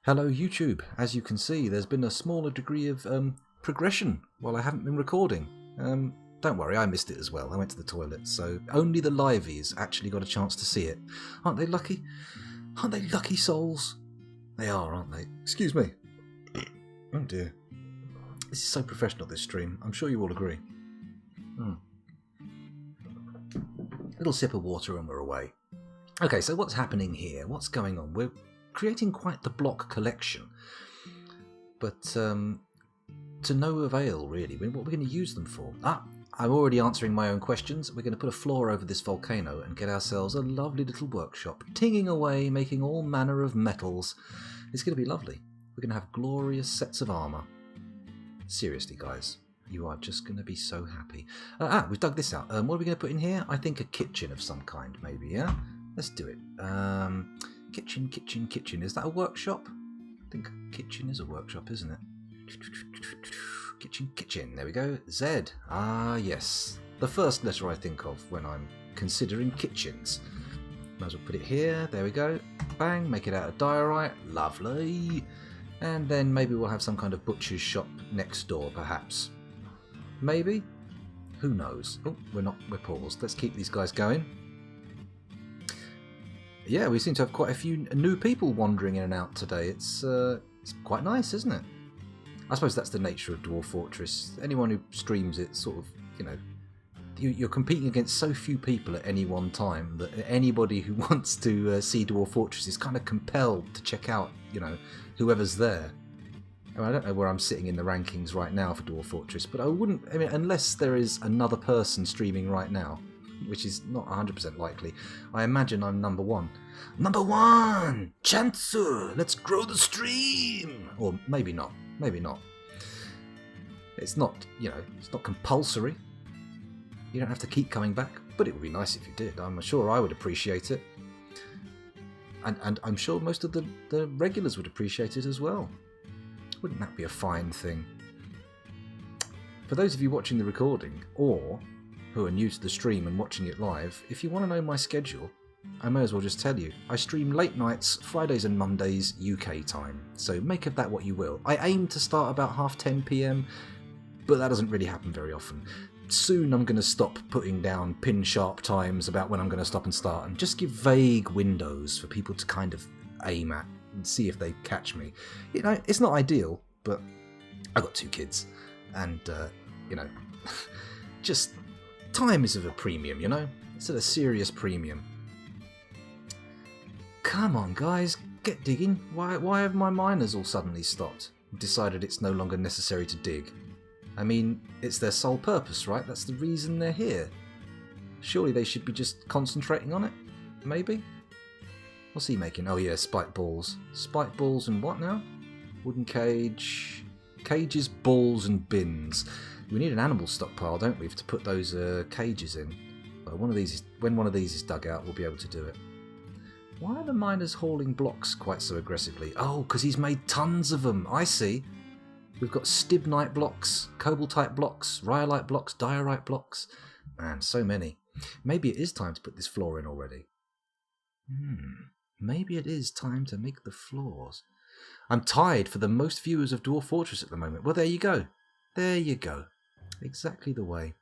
Hello YouTube. As you can see, there's been a smaller degree of progression while I haven't been recording. Don't worry, I missed it as well. I went to the toilet, so only the liveys actually got a chance to see it. Aren't they lucky? Aren't they lucky souls? They are, aren't they? Excuse me. Oh dear. This is so professional, this stream. I'm sure you all agree. Little sip of water and we're away. Okay, so what's happening here? What's going on? We're creating quite the block collection, but to no avail really. What are we going to use them for? I'm already answering my own questions. We're going to put a floor over this volcano and get ourselves a lovely little workshop, tinging away, making all manner of metals. It's going to be lovely. We're going to have glorious sets of armour. Seriously, guys, you are just going to be so happy. We've dug this out. What are we going to put in here? I think a kitchen of some kind, maybe, yeah? Let's do it. Kitchen. Is that a workshop? I think kitchen is a workshop, isn't it? Kitchen. There we go. Z. Ah, yes. The first letter I think of when I'm considering kitchens. Might as well put it here. There we go. Bang. Make it out of diorite. Lovely. And then maybe we'll have some kind of butcher's shop next door, perhaps. Maybe? Who knows? Oh, we're paused. Let's keep these guys going. Yeah, we seem to have quite a few new people wandering in and out today. It's quite nice, isn't it? I suppose that's the nature of Dwarf Fortress. Anyone who streams it, sort of, you're competing against so few people at any one time that anybody who wants to see Dwarf Fortress is kind of compelled to check out, whoever's there. I don't know where I'm sitting in the rankings right now for Dwarf Fortress, but unless there is another person streaming right now, which is not 100% likely, I imagine I'm number one. Number one! Chancer! Let's grow the stream! Or maybe not. Maybe not. It's not, it's not compulsory. You don't have to keep coming back, but it would be nice if you did. I'm sure I would appreciate it. And I'm sure most of the regulars would appreciate it as well. Wouldn't that be a fine thing? For those of you watching the recording, or who are new to the stream and watching it live, if you want to know my schedule, I may as well just tell you. I stream late nights, Fridays and Mondays, UK time, so make of that what you will. I aim to start about 10:30 PM, but that doesn't really happen very often. Soon I'm going to stop putting down pin-sharp times about when I'm going to stop and start, and just give vague windows for people to kind of aim at and see if they catch me. It's not ideal, but I've got 2 kids, and, just... time is of a premium, It's at a serious premium. Come on, guys, get digging. Why have my miners all suddenly stopped? Decided it's no longer necessary to dig. I mean, it's their sole purpose, right? That's the reason they're here. Surely they should be just concentrating on it? Maybe? What's he making? Oh yeah, spike balls. Spike balls and what now? Wooden cage. Cages, balls and bins. We need an animal stockpile, don't we, to put those cages in. Well, when one of these is dug out, we'll be able to do it. Why are the miners hauling blocks quite so aggressively? Oh, because he's made tons of them. I see. We've got stibnite blocks, cobaltite blocks, rhyolite blocks, diorite blocks. Man, so many. Maybe it is time to put this floor in already. Maybe it is time to make the floors. I'm tied for the most viewers of Dwarf Fortress at the moment. Well, there you go. There you go. Exactly the way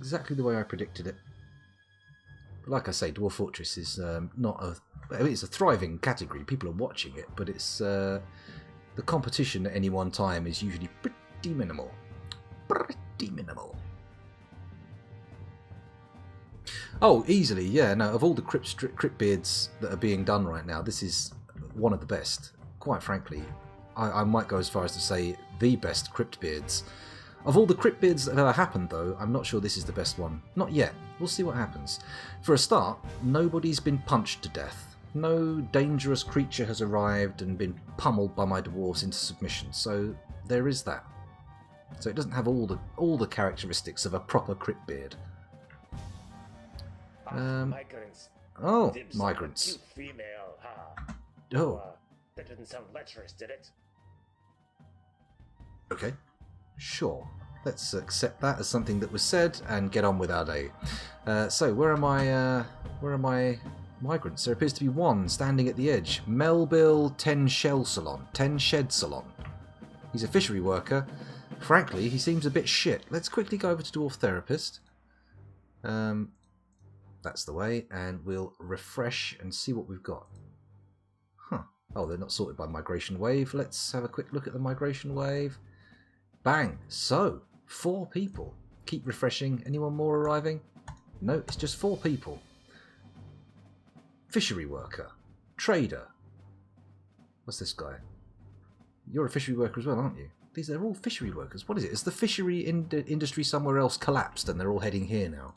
I predicted it. But like I say, Dwarf Fortress is it's a thriving category. People are watching it, but it's the competition at any one time is usually pretty minimal. Oh, easily, yeah. No, of all the Cryptbeards that are being done right now, this is one of the best. Quite frankly, I might go as far as to say the best Cryptbeards. Of all the Cryptbeards that have ever happened, though, I'm not sure this is the best one. Not yet. We'll see what happens. For a start, nobody's been punched to death. No dangerous creature has arrived and been pummeled by my dwarves into submission, so there is that. So it doesn't have all the characteristics of a proper Cryptbeard. Migrants. Oh, Dibs migrants. on a cute female, huh? Oh, That didn't sound lecherous, did it? okay. Sure. Let's accept that as something that was said and get on with our day. So where am I Migrants. There appears to be one standing at the edge. Melville 10 Shell Salon. 10 Shed Salon. He's a fishery worker. Frankly, he seems a bit shit. Let's quickly go over to Dwarf Therapist. That's the way. And we'll refresh and see what we've got. Huh. Oh, they're not sorted by migration wave. Let's have a quick look at the migration wave. Bang. So, 4 people. Keep refreshing. Anyone more arriving? No, it's just 4 people. Fishery worker. Trader. What's this guy? You're a fishery worker as well, aren't you? These are all fishery workers. What is it? Is the fishery industry somewhere else collapsed and they're all heading here now?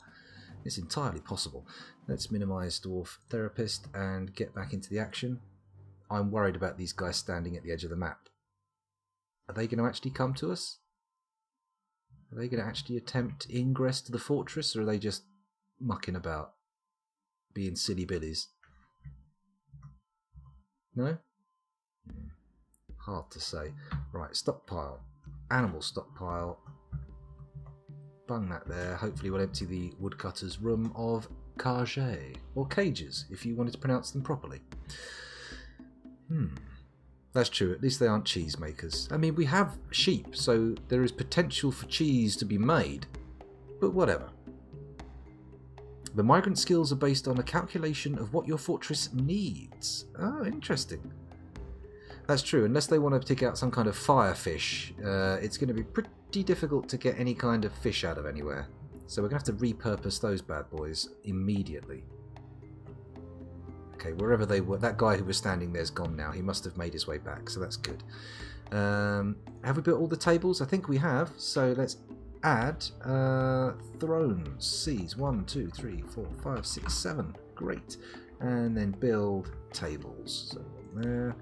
It's entirely possible. Let's minimise Dwarf Therapist and get back into the action. I'm worried about these guys standing at the edge of the map. Are they going to actually come to us? Are they going to actually attempt ingress to the fortress, or are they just mucking about, being silly billies? No? Hard to say. Right, stockpile. Animal stockpile. Bung that there. Hopefully we'll empty the woodcutter's room of cages, or cages, if you wanted to pronounce them properly. That's true. At least they aren't cheese makers. I mean, we have sheep, so there is potential for cheese to be made. But whatever. The migrant skills are based on a calculation of what your fortress needs. Oh, interesting. That's true. Unless they want to pick out some kind of fire fish, it's going to be pretty difficult to get any kind of fish out of anywhere. So we're going to have to repurpose those bad boys immediately. Okay, wherever they were, that guy who was standing there's gone now. He must have made his way back, so that's good. Have we built all the tables? I think we have. So let's add thrones. C's 1, 2, 3, 4, 5, 6, 7. Great. And then build tables. So on there,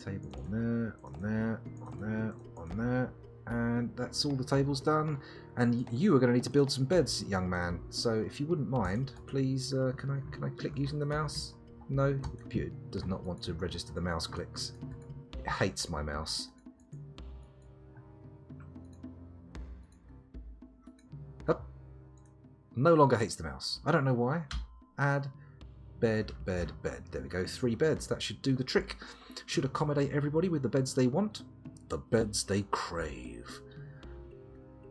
table on there, on there, on there, on there. And that's all the tables done. And you are going to need to build some beds, young man. So if you wouldn't mind, please, can I click using the mouse? No, the computer does not want to register the mouse clicks. It hates my mouse. Up. No longer hates the mouse. I don't know why. Add bed, bed, bed. There we go. 3 beds. That should do the trick. Should accommodate everybody with the beds they want. The beds they crave.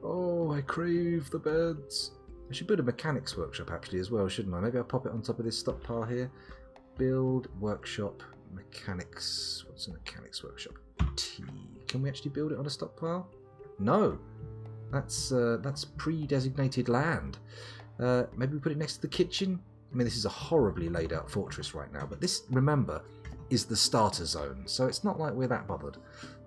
Oh, I crave the beds. I should build a mechanics workshop actually as well, shouldn't I? Maybe I'll pop it on top of this stockpile here. Build workshop mechanics. What's a mechanics workshop? T. Can we actually build it on a stockpile? No. That's pre-designated land. Maybe we put it next to the kitchen. I mean, this is a horribly laid out fortress right now, but this, remember, is the starter zone, so it's not like we're that bothered.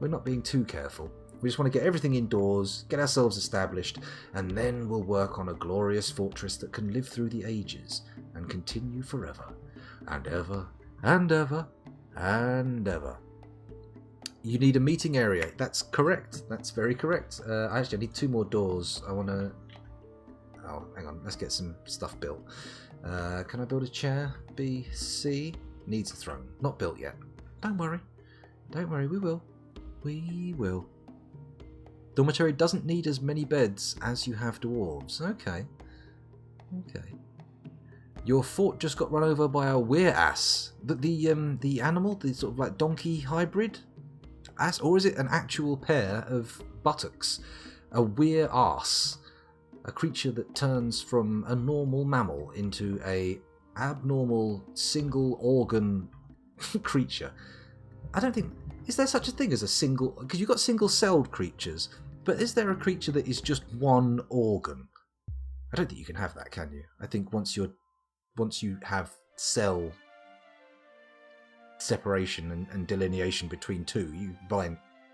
We're not being too careful. We just want to get everything indoors, get ourselves established, and then we'll work on a glorious fortress that can live through the ages and continue forever and ever and ever and ever. You need a meeting area. That's correct. That's very correct. Actually, I need 2 more doors. I want to... Oh, hang on. Let's get some stuff built. Can I build a chair? B, C. Needs a throne. Not built yet. Don't worry. Don't worry. We will. We will. Dormitory doesn't need as many beds as you have dwarves. Okay. Okay. Your fort just got run over by a weir-ass. The animal, the sort of like donkey hybrid ass, or is it an actual pair of buttocks? A weir-ass. A creature that turns from a normal mammal into a abnormal single organ creature. I don't think... Is there such a thing as a single... Because you've got single-celled creatures, but is there a creature that is just one organ? I don't think you can have that, can you? I think once you have cell separation and delineation between two, you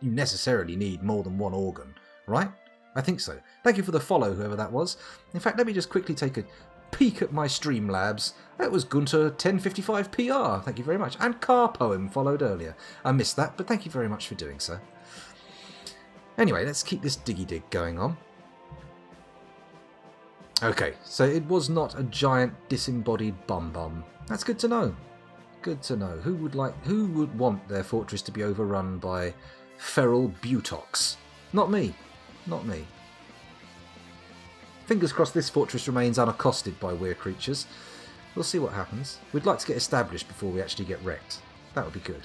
necessarily need more than one organ, right? I think so. Thank you for the follow, whoever that was. In fact, let me just quickly take a peek at my Streamlabs. That was Gunter 1055 PR. Thank you very much. And Car Poem followed earlier. I missed that, but thank you very much for doing so. Anyway, let's keep this diggy dig going on. Okay, so it was not a giant disembodied bum. That's good to know. Good to know. Who would want their fortress to be overrun by feral butox? Not me. Not me. Fingers crossed this fortress remains unaccosted by weird creatures. We'll see what happens. We'd like to get established before we actually get wrecked. That would be good.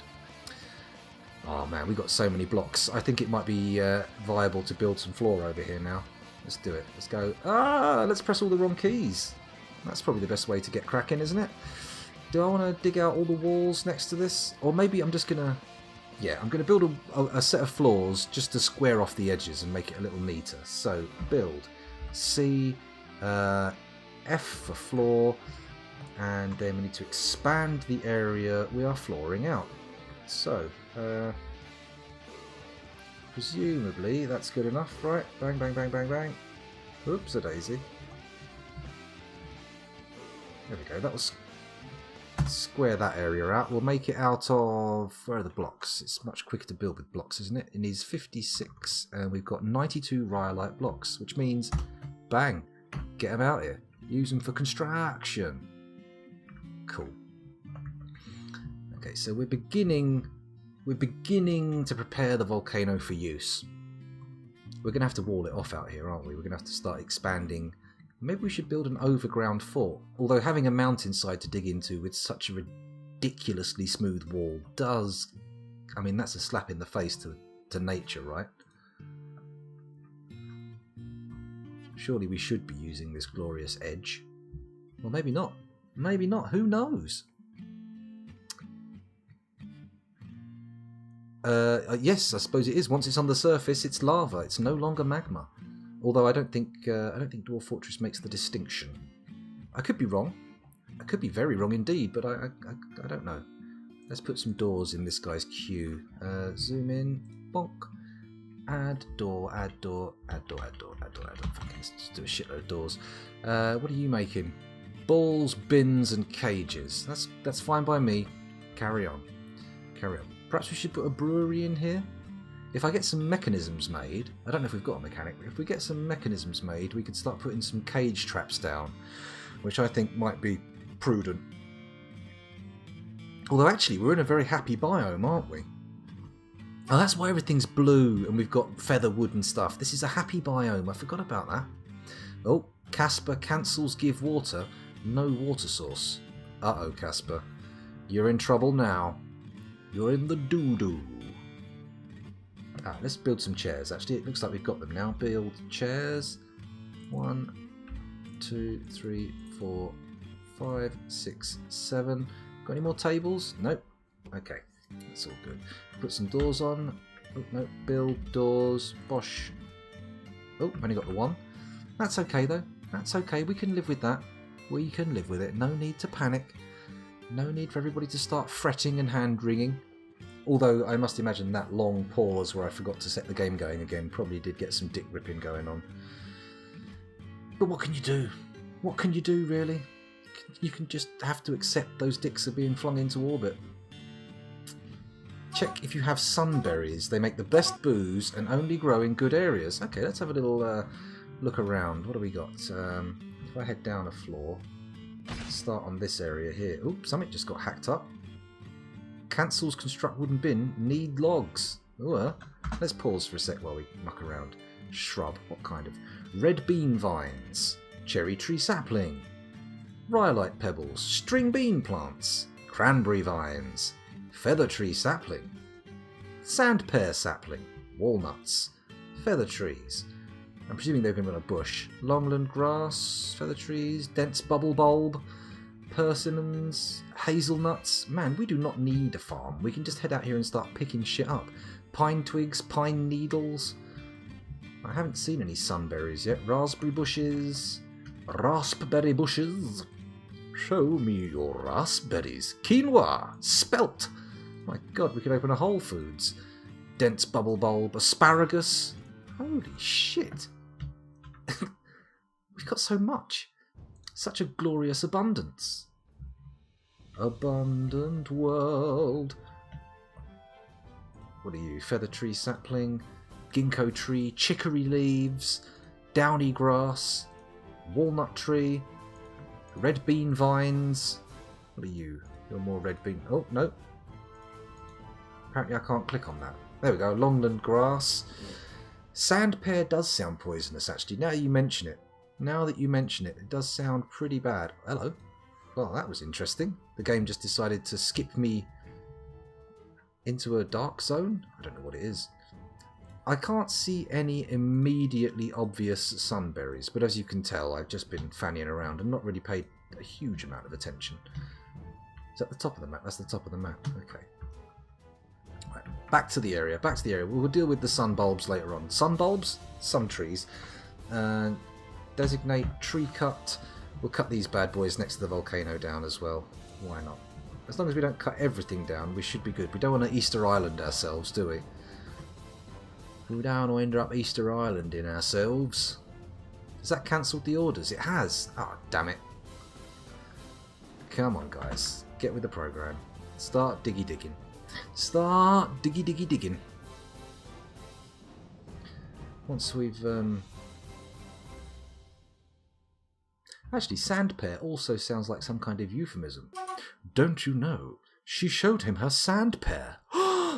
Oh man, we've got so many blocks. I think it might be viable to build some floor over here now. Let's do it. Let's go. Ah, let's press all the wrong keys. That's probably the best way to get cracking, isn't it? Do I want to dig out all the walls next to this? Or maybe I'm just going to... Yeah, I'm going to build a set of floors just to square off the edges and make it a little neater. So, build. C, F for floor. And then we need to expand the area we are flooring out. So, presumably that's good enough, right? Bang, bang, bang, bang, bang. Oops, a daisy. There we go. That was square that area out. We'll make it out of... Where are the blocks? It's much quicker to build with blocks, isn't it? It needs 56, and we've got 92 rhyolite blocks, which means, bang, get them out here. Use them for construction. Cool. Okay, so we're beginning to prepare the volcano for use. We're going to have to wall it off out here, aren't we? We're going to have to start expanding. Maybe we should build an overground fort. Although having a mountainside to dig into with such a ridiculously smooth wall does... I mean, that's a slap in the face to nature, right? Surely we should be using this glorious edge. Well, maybe not. Maybe not. Who knows? Yes, I suppose it is. Once it's on the surface, it's lava. It's no longer magma. Although I don't think Dwarf Fortress makes the distinction. I could be wrong. I could be very wrong indeed, but I don't know. Let's put some doors in this guy's queue. Zoom in. Bonk. Add door. Add door. Add door. Add door. Add door. Add door. Fucking let's just do a shitload of doors. What are you making? Balls, bins, and cages. That's fine by me. Carry on. Carry on. Perhaps we should put a brewery in here? If I get some mechanisms made, I don't know if we've got a mechanic, but if we get some mechanisms made, we could start putting some cage traps down, which I think might be prudent. Although actually, we're in a very happy biome, aren't we? Oh, that's why everything's blue and we've got feather wood and stuff. This is a happy biome. I forgot about that. Oh, Casper cancels give water. No water source. Uh-oh, Casper. You're in trouble now. You're in the doo-doo. Ah, let's build some chairs. Actually, it looks like we've got them now. Build chairs. 1, 2, 3, 4, 5, 6, 7. Got any more tables? Nope. Okay, that's all good. Put some doors on. Oh, no. Build doors. Bosh. Oh, only got the one. That's okay, though. That's okay. We can live with that. We can live with it. No need to panic. No need for everybody to start fretting and hand-wringing. Although I must imagine that long pause where I forgot to set the game going again probably did get some dick ripping going on. But what can you do? What can you do, really? You can just have to accept those dicks are being flung into orbit. Check if you have sunberries. They make the best booze and only grow in good areas. Okay, let's have a little look around. What do we got? If I head down a floor, start on this area here. Oops, something just got hacked up. Cancels construct wooden bin. Need logs. Ooh, let's pause for a sec while we muck around. Shrub. What kind of? Red bean vines. Cherry tree sapling. Rhyolite pebbles. String bean plants. Cranberry vines. Feather tree sapling. Sand pear sapling. Walnuts. Feather trees. I'm presuming they've been on a bush. Longland grass. Feather trees. Dense bubble bulb. Persimmons, hazelnuts. Man, we do not need a farm. We can just head out here and start picking shit up. Pine twigs, pine needles. I haven't seen any sunberries yet. Raspberry bushes. Raspberry bushes. Show me your raspberries. Quinoa. Spelt. My god, we could open a Whole Foods. Dense bubble bulb. Asparagus. Holy shit. We've got so much. Such a glorious abundance. Abundant world. What are you? Feather tree sapling, ginkgo tree, chicory leaves, downy grass, walnut tree, red bean vines. What are you? You're more red bean. Oh, no. Apparently I can't click on that. There we go. Longland grass. Sand pear does sound poisonous, actually. Now you mention it. Now that you mention it, it does sound pretty bad. Hello. Well, that was interesting. The game just decided to skip me into a dark zone. I don't know what it is. I can't see any immediately obvious sunberries, but as you can tell, I've just been fannying around and not really paid a huge amount of attention. Is that the top of the map? That's the top of the map. Okay. Right, back to the area. Back to the area. We'll deal with the sun bulbs later on. Sun bulbs? Sun trees. Designate tree cut. We'll cut these bad boys next to the volcano down as well. Why not? As long as we don't cut everything down, we should be good. We don't want to Easter Island ourselves, do we? We don't want to end up Easter Island in ourselves. Has that cancelled the orders? It has. Oh, damn it. Come on, guys. Get with the program. Start diggy digging. Start diggy diggy digging. Once we've... Actually, sandpear also sounds like some kind of euphemism. Don't you know? She showed him her sandpear.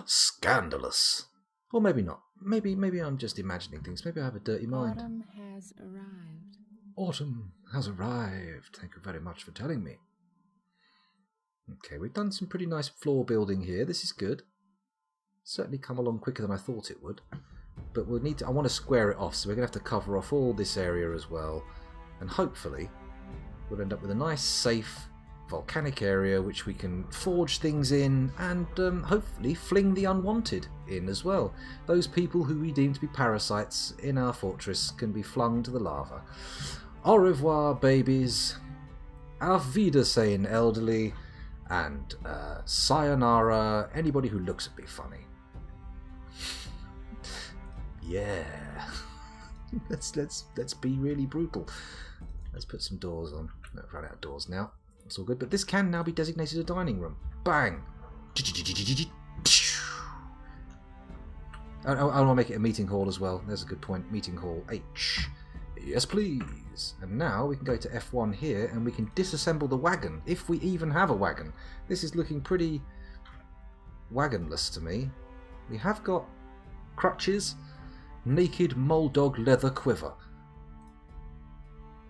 Scandalous. Or maybe not. Maybe I'm just imagining things. Maybe I have a dirty mind. Autumn has arrived. Autumn has arrived. Thank you very much for telling me. Okay, we've done some pretty nice floor building here. This is good. Certainly come along quicker than I thought it would. But we'll need to... I want to square it off, so we're going to have to cover off all this area as well. And hopefully we'll end up with a nice, safe, volcanic area which we can forge things in and hopefully fling the unwanted in as well. Those people who we deem to be parasites in our fortress can be flung to the lava. Au revoir, babies. Auf Wiedersehen, elderly. And sayonara, anybody who looks at me funny. Yeah. Let's be really brutal. Let's put some doors on. I've run out of doors now. It's all good. But this can now be designated a dining room. Bang! I want to make it a meeting hall as well. There's a good point. Meeting hall H. Yes, please. And now we can go to F1 here and we can disassemble the wagon, if we even have a wagon. This is looking pretty wagonless to me. We have got crutches, naked moldog leather quiver.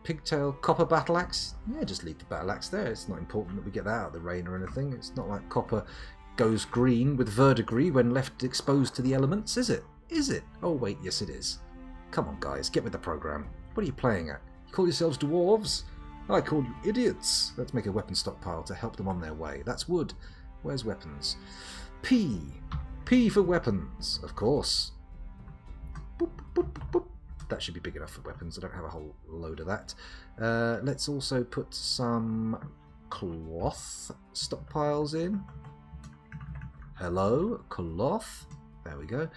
Pigtail copper battle axe? Yeah, just leave the battle axe there. It's not important that we get that out of the rain or anything. It's not like copper goes green with verdigris when left exposed to the elements, is it? Is it? Oh wait, yes it is. Come on guys, get with the program. What are you playing at? You call yourselves dwarves? I call you idiots. Let's make a weapon stockpile to help them on their way. That's wood. Where's weapons? P. P for weapons, of course. Boop, boop, boop, boop. That should be big enough for weapons. I don't have a whole load of that. Let's also put some cloth stockpiles in. Hello, cloth. There we go.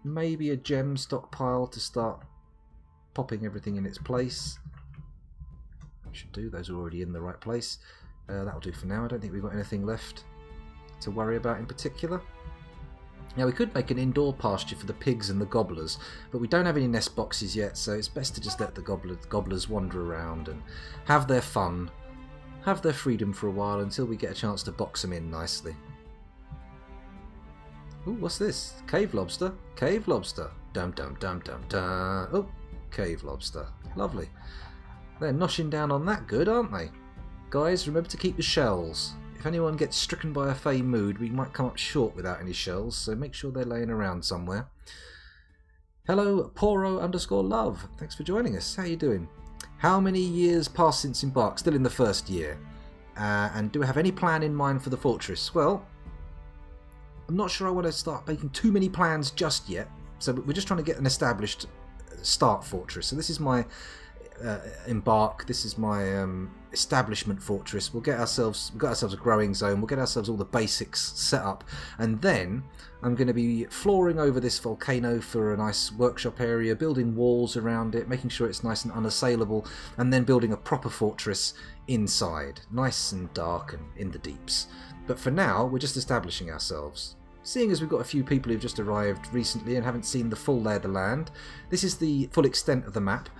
Maybe a gem stockpile to start popping everything in its place. Should do. Those are already in the right place. That'll do for now. I don't think we've got anything left to worry about in particular. Now we could make an indoor pasture for the pigs and the gobblers, but we don't have any nest boxes yet, so it's best to just let the gobblers wander around and have their fun, have their freedom for a while until we get a chance to box them in nicely. Ooh, what's this? Cave lobster? Cave lobster. Dum dum dum dum dum. Oh, cave lobster. Lovely. They're noshing down on that good, aren't they? Guys, remember to keep the shells. If anyone gets stricken by a fey mood, we might come up short without any shells, so make sure they're laying around somewhere. Hello, Poro_love. Thanks for joining us. How you doing? How many years passed since embark? Still in the first year. And do I have any plan in mind for the fortress? Well, I'm not sure I want to start making too many plans just yet. So we're just trying to get an established start fortress. So this is my embark. This is my establishment fortress. We've got ourselves a growing zone. We'll get ourselves all the basics set up, and then I'm going to be flooring over this volcano for a nice workshop area, building walls around it, making sure it's nice and unassailable, and then building a proper fortress inside, nice and dark and in the deeps. But for now, we're just establishing ourselves. Seeing as we've got a few people who've just arrived recently and haven't seen the full lay of the land, this is the full extent of the map.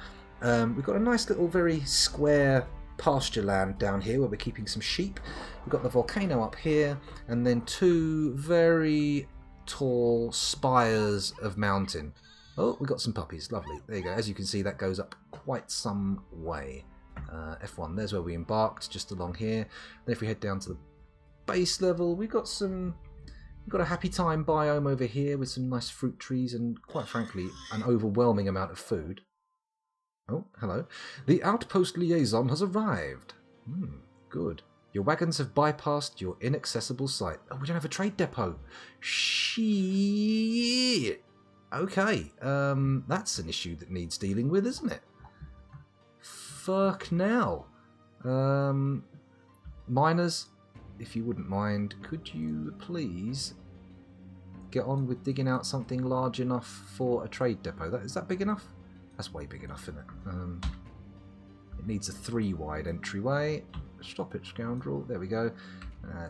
We've got a nice little very square pasture land down here where we're keeping some sheep. We've got the volcano up here, and then two very tall spires of mountain. Oh, we've got some puppies. Lovely. There you go. As you can see, that goes up quite some way. F1, there's where we embarked, just along here. Then if we head down to the base level, we've got a happy time biome over here with some nice fruit trees and, quite frankly, an overwhelming amount of food. Oh, hello. The outpost liaison has arrived. Good. Your wagons have bypassed your inaccessible site. Oh, we don't have a trade depot. Shit. Okay, that's an issue that needs dealing with, isn't it? Fuck now. Miners, if you wouldn't mind, could you please get on with digging out something large enough for a trade depot? Is that big enough? That's way big enough, isn't it? It needs a 3-wide entryway. Stop it, scoundrel. There we go.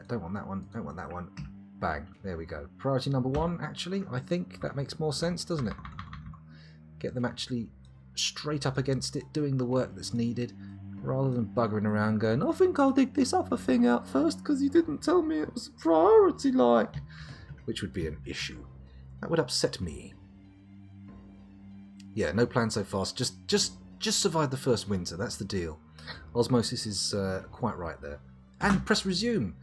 Don't want that one. Don't want that one. Bang. There we go. Priority number 1, actually. I think that makes more sense, doesn't it? Get them actually straight up against it, doing the work that's needed, rather than buggering around going, I think I'll dig this other thing out first because you didn't tell me it was a priority, like. Which would be an issue. That would upset me. Yeah, no plan so fast. Just survive the first winter. That's the deal. Osmosis is quite right there. And press resume.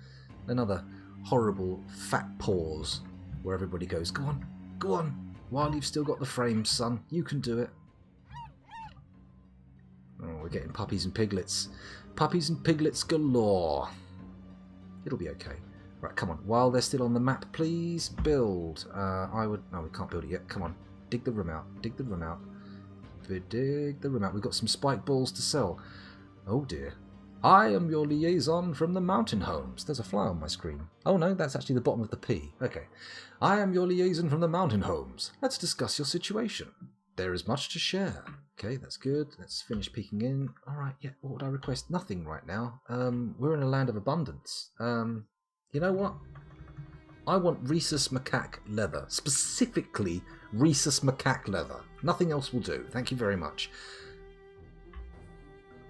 Another horrible fat pause where everybody goes, go on, go on. While you've still got the frames, son, you can do it. Oh, we're getting puppies and piglets. Puppies and piglets galore. It'll be okay. Right, come on. While they're still on the map, please build. No, we can't build it yet. Come on. Dig the room out. Dig the room out. Dig the room out. We've got some spike balls to sell. Oh dear. I am your liaison from the mountain homes. There's a fly on my screen. Oh no, that's actually the bottom of the P. Okay. I am your liaison from the mountain homes. Let's discuss your situation. There is much to share. Okay, that's good. Let's finish peeking in. Alright, yeah, what would I request? Nothing right now. We're in a land of abundance. You know what? I want rhesus macaque leather. Specifically, rhesus macaque leather. Nothing else will do. Thank you very much.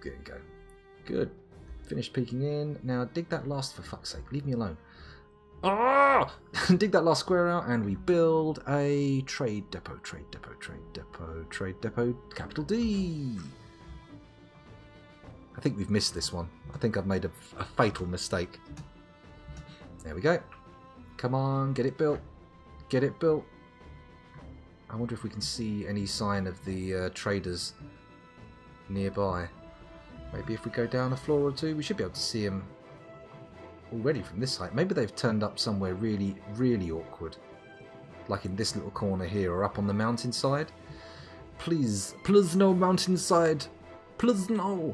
There you go. Good. Finish peeking in. Now dig that last, for fuck's sake. Leave me alone. Ah! Dig that last square out and we build a trade depot. Trade depot. Trade depot. Trade depot. Capital D. I think we've missed this one. I think I've made a fatal mistake. There we go. Come on, get it built. Get it built. I wonder if we can see any sign of the traders nearby. Maybe if we go down a floor or two, we should be able to see them already from this height. Maybe they've turned up somewhere really, really awkward. Like in this little corner here or up on the mountainside. Please, please no mountainside. Please no.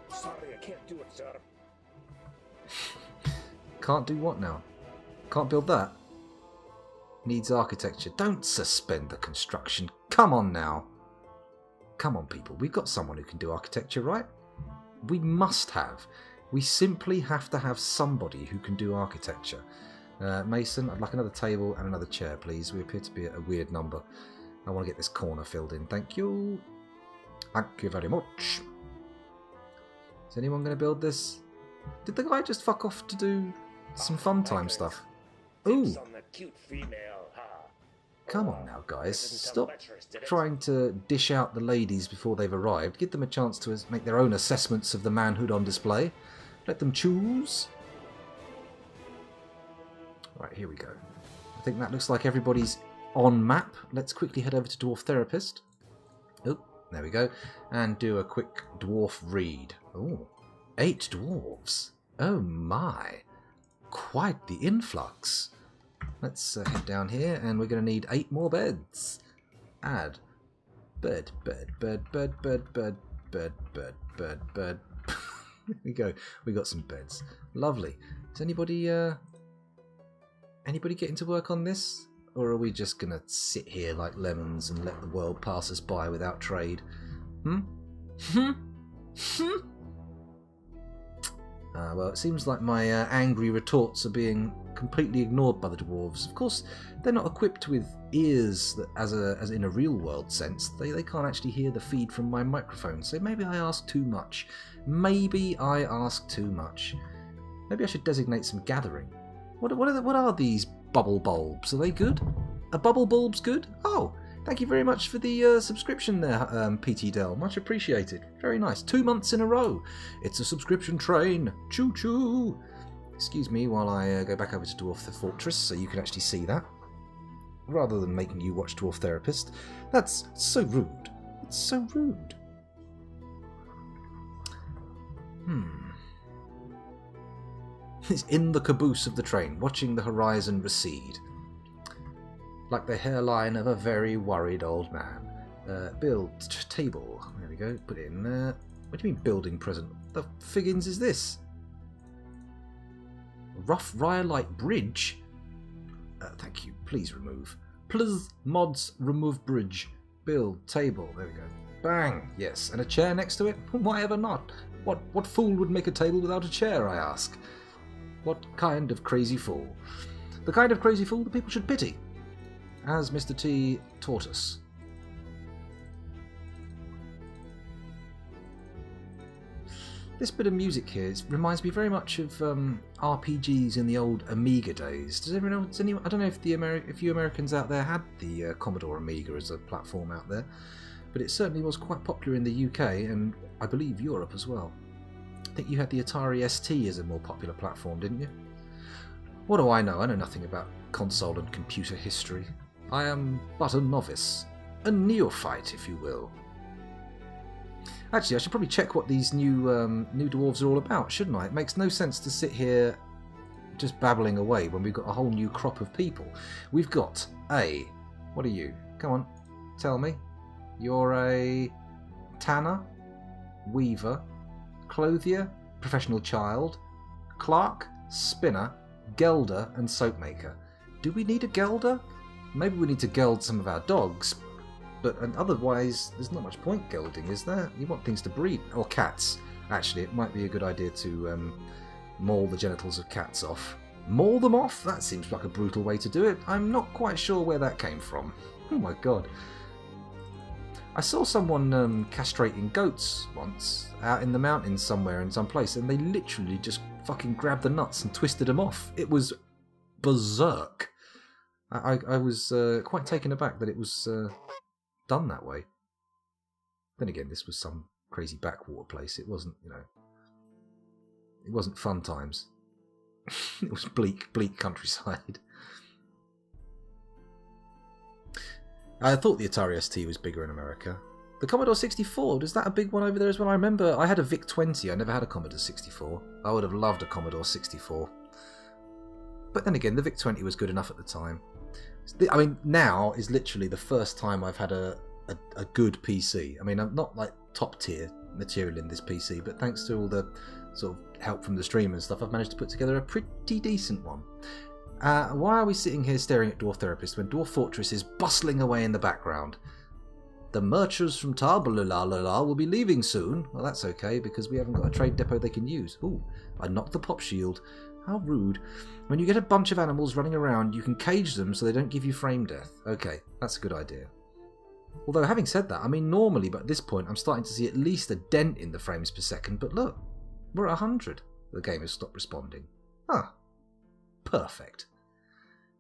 Sorry, I can't do it, sir. Can't do what now? Can't build that? Needs architecture. Don't suspend the construction. Come on now. Come on, people. We've got someone who can do architecture, right? We must have. We simply have to have somebody who can do architecture. Mason, I'd like another table and another chair, please. We appear to be at a weird number. I want to get this corner filled in. Thank you. Thank you very much. Is anyone going to build this? Did the guy just fuck off to do some fun time stuff? Ooh. On the cute female, huh? Come on now, guys. Stop trying to dish out the ladies before they've arrived. Give them a chance to make their own assessments of the manhood on display. Let them choose. Right, here we go. I think that looks like everybody's on map. Let's quickly head over to Dwarf Therapist. Oh, there we go. And do a quick dwarf read. Oh, 8 dwarves. Oh my. Quite the influx. Let's head down here and we're going to need 8 more beds. Add. Bed. There we go. We got some beds. Lovely. Is anybody getting to work on this? Or are we just going to sit here like lemons and let the world pass us by without trade? Well, it seems like my angry retorts are being completely ignored by the dwarves. Of course, they're not equipped with ears that, as in a real world sense. They can't actually hear the feed from my microphone, so maybe I ask too much. Maybe I ask too much. Maybe I should designate some gathering. What are these bubble bulbs? Are they good? Are bubble bulbs good? Oh, Thank you very much for the subscription there, PT Dell. Much appreciated. Very nice. 2 months in a row. It's a subscription train. Choo choo. Excuse me while I go back over to Dwarf the Fortress so you can actually see that. Rather than making you watch Dwarf Therapist. That's so rude. It's so rude. He's in the caboose of the train, watching the horizon recede. Like the hairline of a very worried old man. Build table. There we go. Put it in there. What do you mean building present? The figgins is this? Rough Rhyolite Bridge? Thank you. Please remove. Please, mods, remove bridge. Build table. There we go. Bang. Yes. And a chair next to it? Why ever not? What fool would make a table without a chair, I ask? What kind of crazy fool? The kind of crazy fool that people should pity. As Mr. T taught us. This bit of music here reminds me very much of RPGs in the old Amiga days. Does anyone know? I don't know if if you Americans out there had the Commodore Amiga as a platform out there, but it certainly was quite popular in the UK and I believe Europe as well. I think you had the Atari ST as a more popular platform, didn't you? What do I know? I know nothing about console and computer history. I am but a novice, a neophyte, if you will. Actually, I should probably check what these new dwarves are all about, shouldn't I? It makes no sense to sit here just babbling away when we've got a whole new crop of people. We've got a... What are you? Come on, tell me. You're a tanner, weaver, clothier, professional child, clerk, spinner, gelder, and soap maker. Do we need a gelder? Maybe we need to geld some of our dogs, but otherwise there's not much point gelding, is there? You want things to breed. Or cats. Actually, it might be a good idea to maul the genitals of cats off. Maul them off? That seems like a brutal way to do it. I'm not quite sure where that came from. Oh my god. I saw someone castrating goats once, out in the mountains somewhere in some place, and they literally just fucking grabbed the nuts and twisted them off. It was berserk. I was quite taken aback that it was done that way. Then again, this was some crazy backwater place. It wasn't, you know, it wasn't fun times. It was bleak countryside. I thought the Atari ST was bigger in America. The Commodore 64, is that a big one over there as well? I remember I had a VIC-20, I never had a Commodore 64. I would have loved a Commodore 64. But then again, the VIC-20 was good enough at the time. I mean, now is literally the first time I've had a good PC. I mean, I'm not like top tier material in this PC, but thanks to all the sort of help from the stream and stuff, I've managed to put together a pretty decent one. Why are we sitting here staring at Dwarf Therapist when Dwarf Fortress is bustling away in the background? The merchants from Tarbalala will be leaving soon. Well, that's okay, because we haven't got a trade depot they can use. Ooh, I knocked the pop shield. How rude. When you get a bunch of animals running around, you can cage them so they don't give you frame death. Okay, that's a good idea. Although, having said that, I mean, normally, but at this point, I'm starting to see at least a dent in the frames per second, but look, we're at 100. The game has stopped responding. Ah, perfect.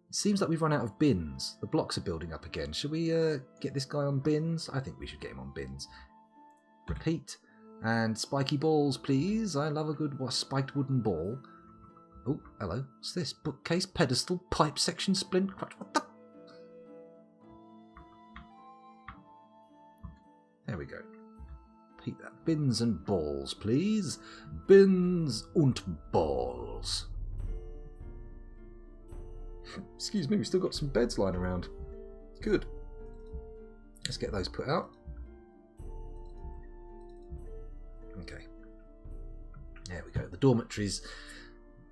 It seems like we've run out of bins. The blocks are building up again. Should we get this guy on bins? I think we should get him on bins. Repeat. And spiky balls, please. I love a good spiked wooden ball. Oh, hello. What's this? Bookcase, pedestal, pipe section, splint, crutch. What the? There we go. Repeat that. Bins and balls, please. Bins und balls. Excuse me, we've still got some beds lying around. Good. Let's get those put out. Okay. There we go. The dormitories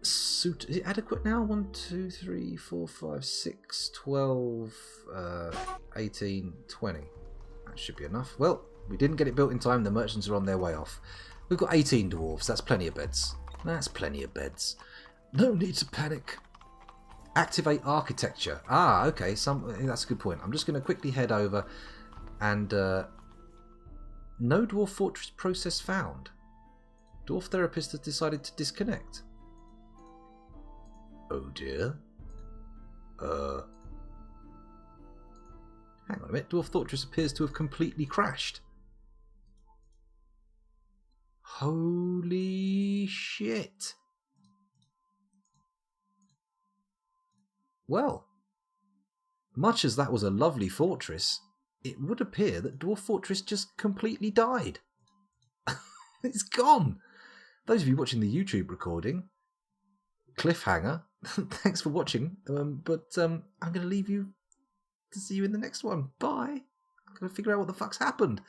is it adequate now? 1, 2, 3, 4, 5, 6, 12, 18, 20. That should be enough. Well, we didn't get it built in time. The merchants are on their way off. We've got 18 dwarves. That's plenty of beds. That's plenty of beds. No need to panic. Activate architecture. Ah, okay. That's a good point. I'm just going to quickly head over and no Dwarf Fortress process found. Dwarf Therapist has decided to disconnect. Oh dear. Hang on a minute. Dwarf Fortress appears to have completely crashed. Holy shit. Well, much as that was a lovely fortress, it would appear that Dwarf Fortress just completely died. It's gone. Those of you watching the YouTube recording, cliffhanger, thanks for watching. I'm going to leave you to see you in the next one. Bye. I'm going to figure out what the fuck's happened.